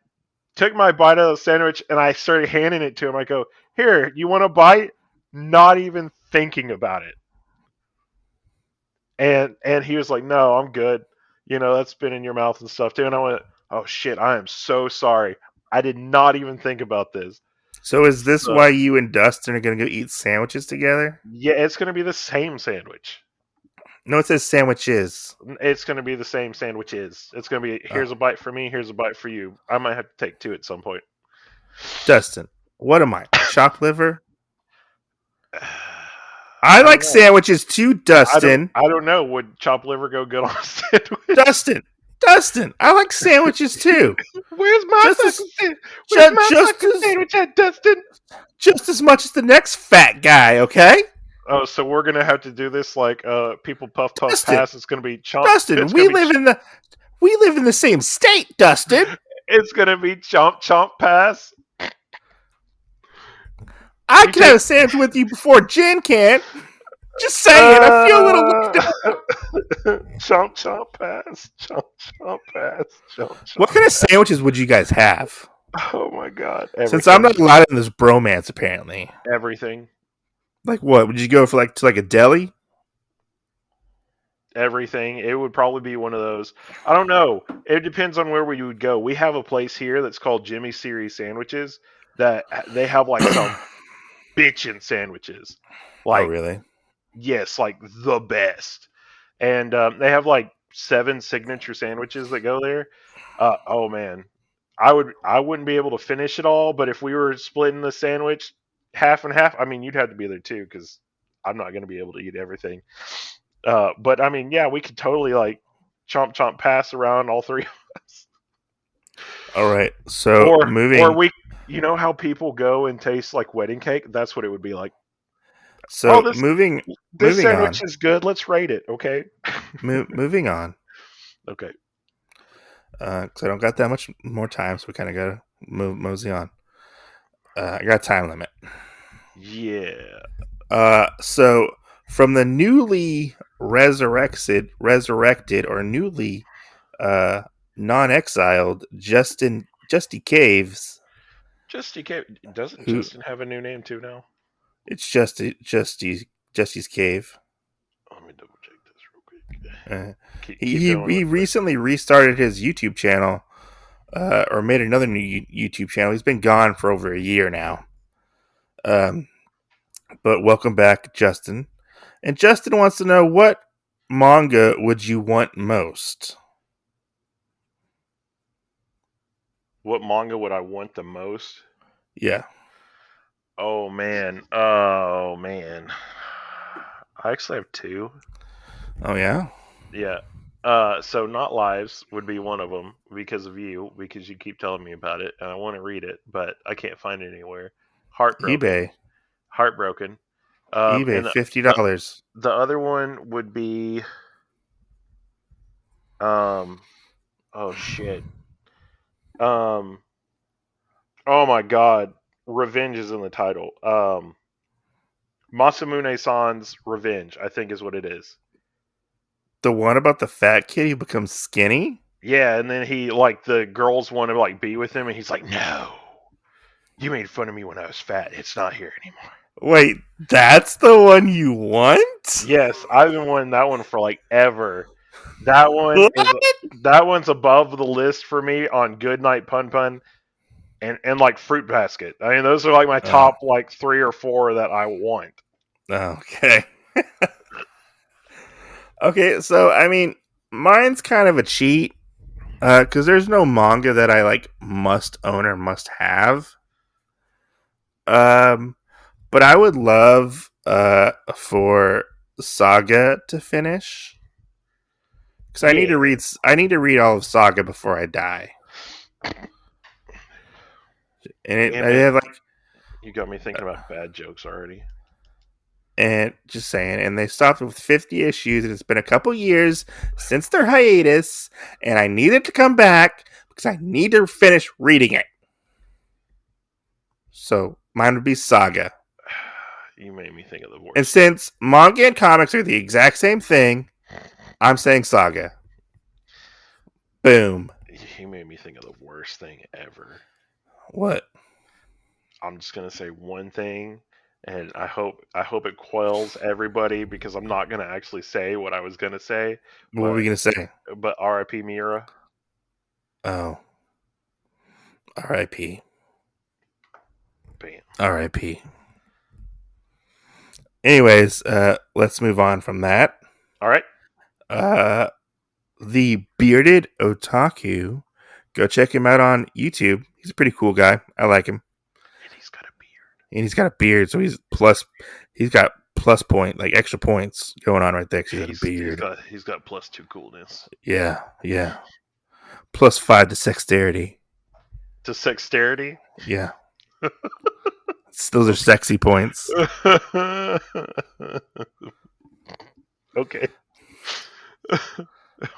took my bite of the sandwich and I started handing it to him. I go, "Here, you want a bite?" Not even thinking about it. And he was like, "No, I'm good. That's been in your mouth and stuff too." And I went, "Oh shit, I am so sorry. I did not even think about this." So is this So why you and Dustin are gonna go eat sandwiches together? yeah, it's gonna be the same sandwich. No, it says sandwiches. It's gonna be the same sandwiches. It's gonna be Oh, here's a bite for me, here's a bite for you. I might have to take two at some point. Dustin. What am I? Chopped liver? I I don't like know. sandwiches too, Dustin. I don't know. Would chopped liver go good on a sandwich? Dustin. Dustin. I like sandwiches too. Where's my Just as fucking Where's my just fucking as sandwich at, Dustin? just as much as the next fat guy, okay? Oh, so we're gonna have to do this like people puff puff Dustin. pass. It's gonna be chomp. Dustin, we live in the same state, Dustin. It's gonna be chomp chomp pass. I You can have take a sandwich with you before Jen can. Just saying, I feel a little uh, left out. chomp chomp pass. Chomp chomp pass. Chomp What chomp kind of pass. sandwiches would you guys have? Oh my god! Since I'm Everything, not allowed in this bromance, apparently. everything, Like what? Would you go for like to like a deli? everything. It would probably be one of those. I don't know. It depends on where we would go. We have a place here that's called Jimmy Series Sandwiches that they have like some bitchin' sandwiches. Oh, Like really? yes, like the best. And they have like 7 signature sandwiches that go there. Oh man, I wouldn't be able to finish it all, but if we were splitting the sandwich half and half, I mean you'd have to be there too because I'm not going to be able to eat everything. But I mean, yeah, we could totally like chomp chomp pass around all three of us. All right. So Or moving we, you know how people go and taste like wedding cake? That's what it would be like. Oh, so moving this moving sandwich on. is good. Let's rate it. Okay. Moving on. Okay. Because I don't got that much more time, so we kind of gotta mosey on. I got a time limit. Yeah. So from the newly resurrected or newly uh, non-exiled Justy Caves, Doesn't who Justin have a new name too now? it's Justy's Cave. Let me double check this real quick. Uh, Keep going he with it. recently restarted his YouTube channel, or made another new YouTube channel. He's been gone for over a year now. Um, but welcome back, Justin. And Justin wants to know, what manga would you want most? What manga would I want the most? Yeah. Oh man. Oh man. I actually have two. Oh yeah. Yeah. So Not Lives would be one of them because of you, because you keep telling me about it, and I want to read it, but I can't find it anywhere. Heartbroken. eBay. Heartbroken. eBay, And $50. the other one would be um. Oh shit. Um. Oh my god. Revenge is in the title. Masamune-san's Revenge, I think is what it is. The one about the fat kid who becomes skinny? Yeah, and then he like the girls want to like be with him, and he's like, "No, you made fun of me when I was fat. It's not here anymore." Wait, that's the one you want? Yes, I've been wanting that one for like ever. That one What? is that one's above the list for me on Good Night Pun Pun and like Fruit Basket. I mean, those are like my Oh, top like 3 or 4 that I want. okay. Okay, so I mean, mine's kind of a cheat, because there's no manga that I like must own or must have. Um, but I would love for Saga to finish, because Yeah, I need to read all of Saga before I die. damn I it, have like, you got me thinking about bad jokes already. and just saying, and they stopped with 50 issues, and it's been a couple years since their hiatus, and I need it to come back because I need to finish reading it. So mine would be Saga. You made me think of the And worst. since manga and comics are the exact same thing, I'm saying Saga. Boom. You made me think of the worst thing ever. What? I'm just gonna say one thing, and I hope it quells everybody because I'm not gonna actually say what I was gonna say, What were we but gonna say? R.I.P. Miura. Oh, R.I.P. Bam. R.I.P. Anyways, let's move on from that. All right. Uh, the Bearded Otaku. Go check him out on YouTube. He's a pretty cool guy. I like him, And he's got a beard. and he's got a beard, so he's got plus point, like extra points going on right there because he's got a beard. He's got +2 coolness Yeah, yeah. +5 to dexterity. to dexterity. Yeah, those are sexy points. Okay.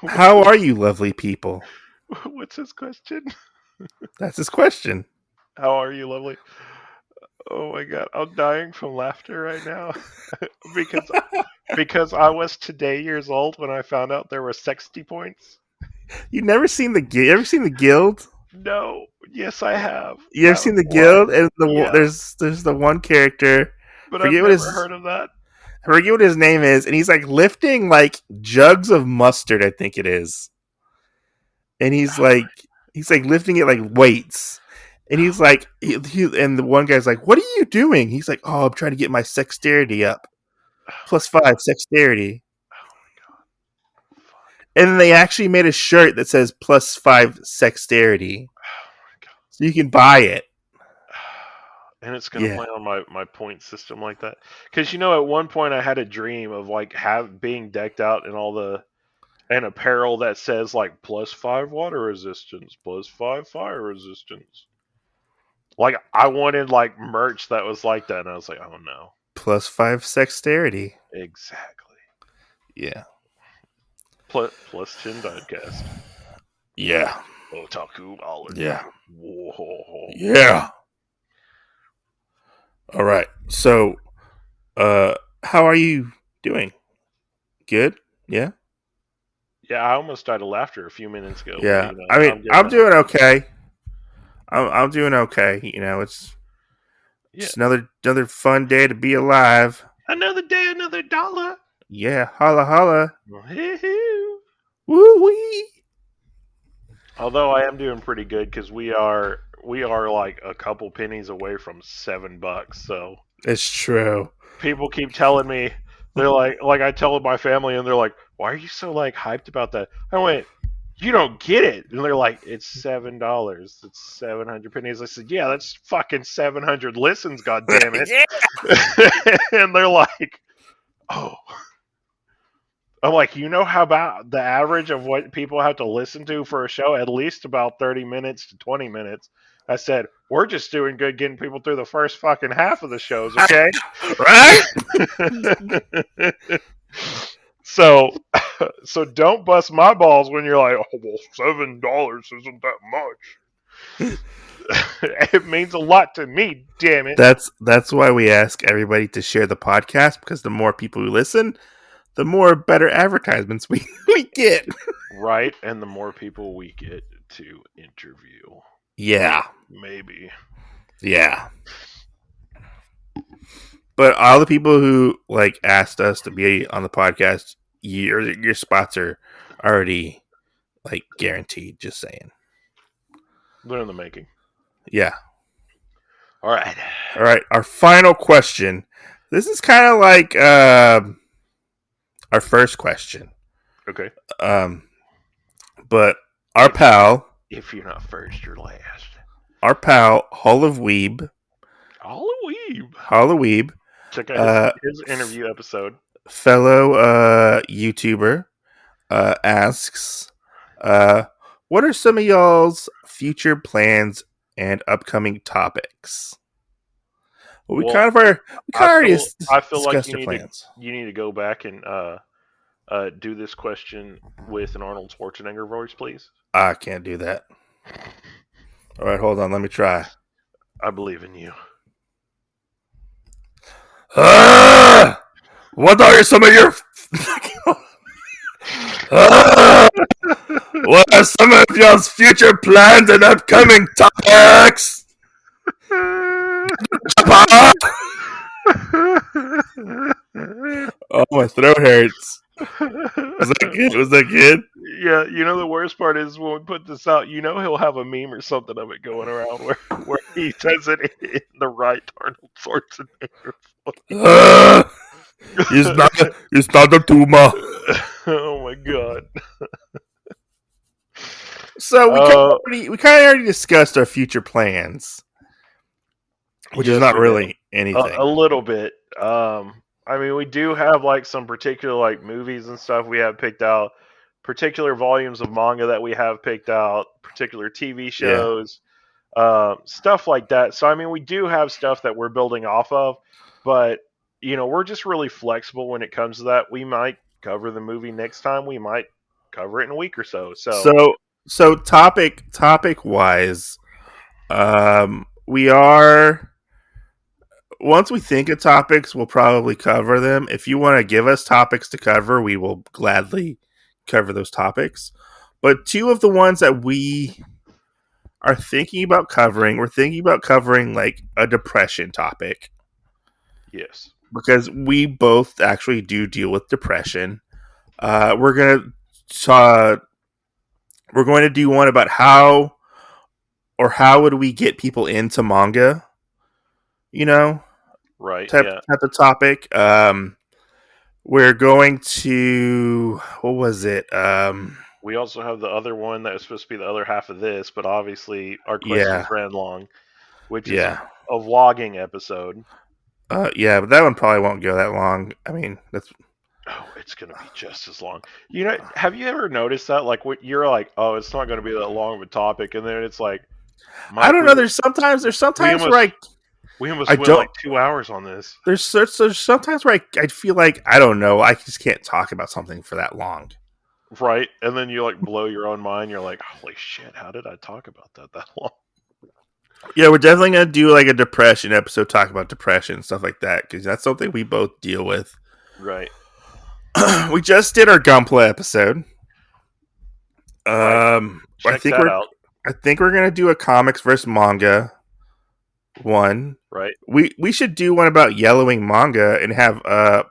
How are you, lovely people? What's his question? That's his question. How are you, lovely? Oh my god, I'm dying from laughter right now because I was today years old when I found out there were 60 points. You never seen the you ever seen the Guild? No, yes I have. You ever That seen was the why. Guild? And Yeah, there's the one character. but I've Forget what never his heard of that. forget what his name is, and he's like lifting like jugs of mustard, I think it is, and he's like lifting it like weights, and he's like and the one guy's like, "What are you doing?" He's like, "Oh, I'm trying to get my dexterity up, +5 dexterity." Oh my god. Fuck. And then they actually made a shirt that says +5 dexterity, Oh my god. so you can buy it. And it's gonna Yeah. play on my point system like that. Because at one point I had a dream of like being decked out in all the and apparel that says like +5 water resistance, +5 fire resistance. Like I wanted like merch that was like that, and I was like, oh no, +5 dexterity. exactly. Yeah. Plus 10 diecast. Yeah. Otakuology. Yeah. Whoa. Yeah. All right. So, how are you doing? Good? Yeah. Yeah, I almost died of laughter a few minutes ago, but Yeah. you know, I mean, I'm getting I'm better. doing okay. I'm doing okay. You know, it's Yeah. just another fun day to be alive. Another day, another dollar. Yeah. Holla holla. Woo-hoo. Woo wee. Although I am doing pretty good because we are like a couple pennies away from $7. So It's true. people keep telling me they're like I tell my family and they're like, why are you so like hyped about that? I went, you don't get it, and they're like, it's $7. It's 700 pennies. I said, yeah, that's fucking 700 listens. God damn it! And they're like, oh. I'm like, you know how about the average of what people have to listen to for a show? At least about 30 minutes to 20 minutes. I said, we're just doing good getting people through the first fucking half of the shows, okay? Right? so so don't bust my balls when you're like, oh well, $7 isn't that much. It means a lot to me, damn it. That's why we ask everybody to share the podcast, because the more people who listen, the more better advertisements we get. Right, and the more people we get to interview. Yeah. Maybe. Yeah. But all the people who like asked us to be on the podcast, your spots are already like guaranteed. Just saying. They're in the making. Yeah. All right. All right. Our final question. This is kind of like our first question. Okay. But our pal, If you're not first, you're last. our pal, Hall of Weeb, Halloween. Check out his interview episode. fellow YouTuber, asks, what are some of y'all's future plans and upcoming topics? Well, we kind of already I feel like discussed our plans. you need to go back and do this question with an Arnold Schwarzenegger voice, please. I can't do that. All right, hold on. Let me try. I believe in you. What are some of your what are some of y'all's future plans and upcoming topics? Oh, my throat hurts. Was that good? Was that good? Yeah, you know the worst part is when we put this out, you know he'll have a meme or something of it going around where he says it in the right Arnold Schwarzenegger voice. It's not a tumor. Oh my god. So we kind of already discussed our future plans, which is not really anything. A little bit. I mean, we do have like some particular like movies and stuff we have picked out, particular volumes of manga that we have picked out, particular TV shows, stuff like that. So I mean, we do have stuff that we're building off of, but you know, we're just really flexible when it comes to that. We might cover the movie next time. We might cover it in a week or so. So topic wise, we are. Once we think of topics, we'll probably cover them. If you want to give us topics to cover, we will gladly cover those topics. But two of the ones that we are thinking about covering, we're thinking about covering like a depression topic. Yes. Because we both actually do deal with depression. We're going to do one about how would we get people into manga, you know? Right. Type of topic. We're going to, what was it? We also have the other one that was supposed to be the other half of this, but obviously our questions ran long, which is a vlogging episode. But that one probably won't go that long. I mean, Oh, it's gonna be just as long. Have you ever noticed that? Like, what you're like, oh, it's not gonna be that long of a topic, and then it's like, I Mike, don't know. There's we sometimes where almost we I almost went don't. like 2 hours on this. There's sometimes where I feel like I don't know. I just can't talk about something for that long. Right, and then you like blow your own mind. You're like, holy shit, how did I talk about that long? Yeah, we're definitely gonna do like a depression episode, talk about depression and stuff like that, because that's something we both deal with. Right, We just did our Gunpla episode. right. I Check think that we're out. I think we're gonna do a comics versus manga one. Right. We should do one about yellowing manga and have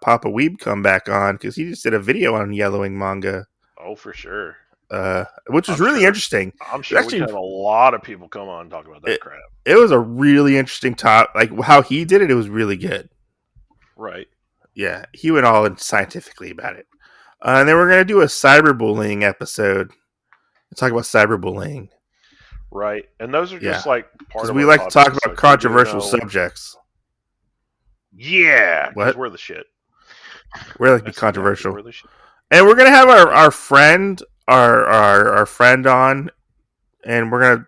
Papa Weeb come back on because he just did a video on yellowing manga, Oh, for sure. which was I'm really sure. interesting. I'm It sure we actually can have a lot of people come on and talk about that it, crap. it was a really interesting top. Like how he did it, it was really good. Right. Yeah, he went all in scientifically about it. And then we're gonna do a cyberbullying episode. Talk about cyberbullying. Right. And those are Yeah, just like part because of we our like to talk topics. about Like we do controversial know. subjects. Yeah, because What? we're the shit. We like to I be said, yeah, 'cause controversial. we're the shit. And we're gonna have our friend our friend on, and we're gonna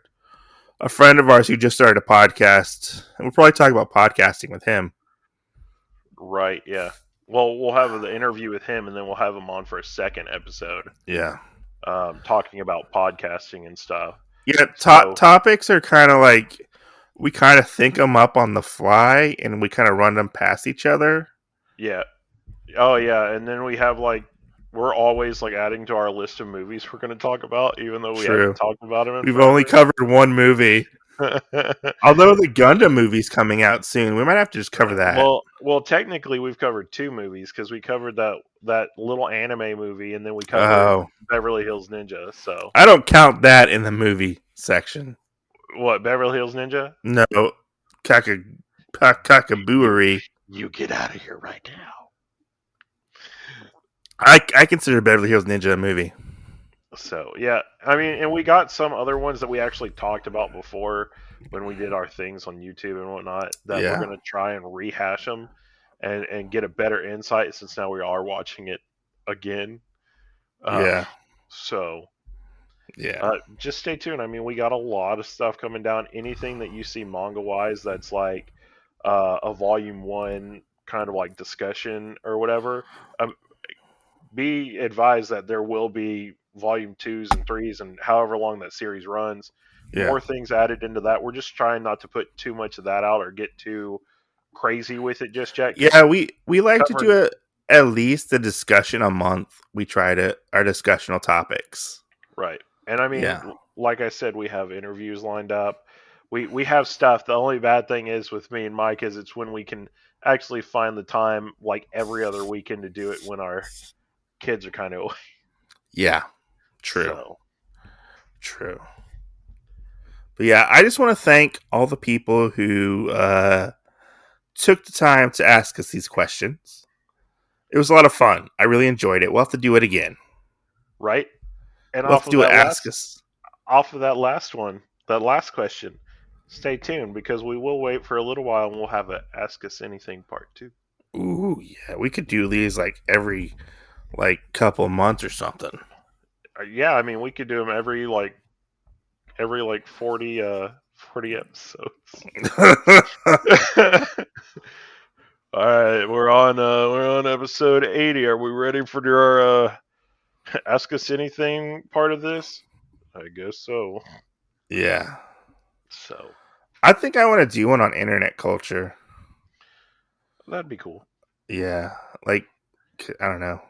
a friend of ours who just started a podcast, and we'll probably talk about podcasting with him. Right. Yeah. Well, we'll have the interview with him, and then we'll have him on for a second episode, Yeah, talking about podcasting and stuff. yeah. So Topics are kind of like we kind of think them up on the fly, and we kind of run them past each other. yeah. Oh yeah. And then we have like we're always like adding to our list of movies we're going to talk about, even though we haven't True. talked about them in We've only forever. covered one movie. Although the Gundam movie's coming out soon, we might have to just cover that. Well, technically, we've covered two movies because we covered that little anime movie, and then we covered Oh, Beverly Hills Ninja. So I don't count that in the movie section. what? Beverly Hills Ninja? No, cockabooery. You get out of here right now. I consider Beverly Hills Ninja a movie. So yeah, I mean, and we got some other ones that we actually talked about before when we did our things on YouTube and whatnot. That Yeah. we're gonna try and rehash them and get a better insight since now we are watching it again. Yeah. So Yeah. just stay tuned. I mean, we got a lot of stuff coming down. Anything that you see manga wise that's like a volume one kind of like discussion or whatever, be advised that there will be volume twos and threes and however long that series runs. Yeah. More things added into that. We're just trying not to put too much of that out or get too crazy with it just yet. 'cause Yeah, we like to covered- do at least a discussion a month. We try to our discussional topics. Right. And I mean, Yeah. like I said, we have interviews lined up. We have stuff. The only bad thing is with me and Mike is it's when we can actually find the time, like every other weekend, to do it when our kids are kind of away. Yeah. True. So, True. But yeah, I just want to thank all the people who took the time to ask us these questions. It was a lot of fun. I really enjoyed it. We'll have to do it again. right. And We'll have to do it. Ask us. off of that last one, that last question, stay tuned because we will wait for a little while and we'll have a Ask Us Anything part 2. Ooh, yeah, we could do these like every couple of months or something. Yeah, I mean we could do them every 40 episodes. All right, we're on episode 80. Are we ready for our Ask Us Anything part of this? I guess so. Yeah. So I think I want to do one on internet culture. that'd be cool. Yeah. Like, I don't know.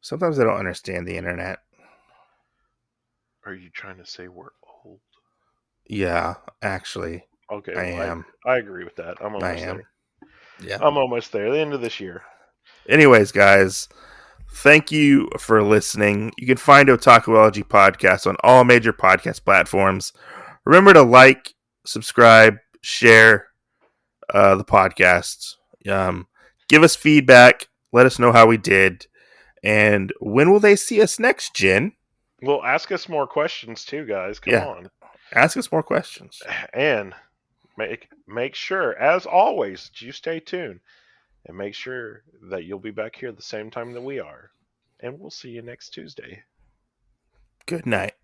Sometimes I don't understand the internet. Are you trying to say we're old? Yeah, actually. Okay, I am. I agree with that. I'm almost am. there. Yeah. I'm almost there. The end of this year. Anyways, guys, thank you for listening. You can find Otakuology podcast on all major podcast platforms. Remember to like, subscribe, share the podcast. Give us feedback. Let us know how we did. And when will they see us next, Jen? Well, ask us more questions too, guys. Come Yeah. on. Ask us more questions. And make sure, as always, you stay tuned. and make sure that you'll be back here the same time that we are. And we'll see you next Tuesday. Good night.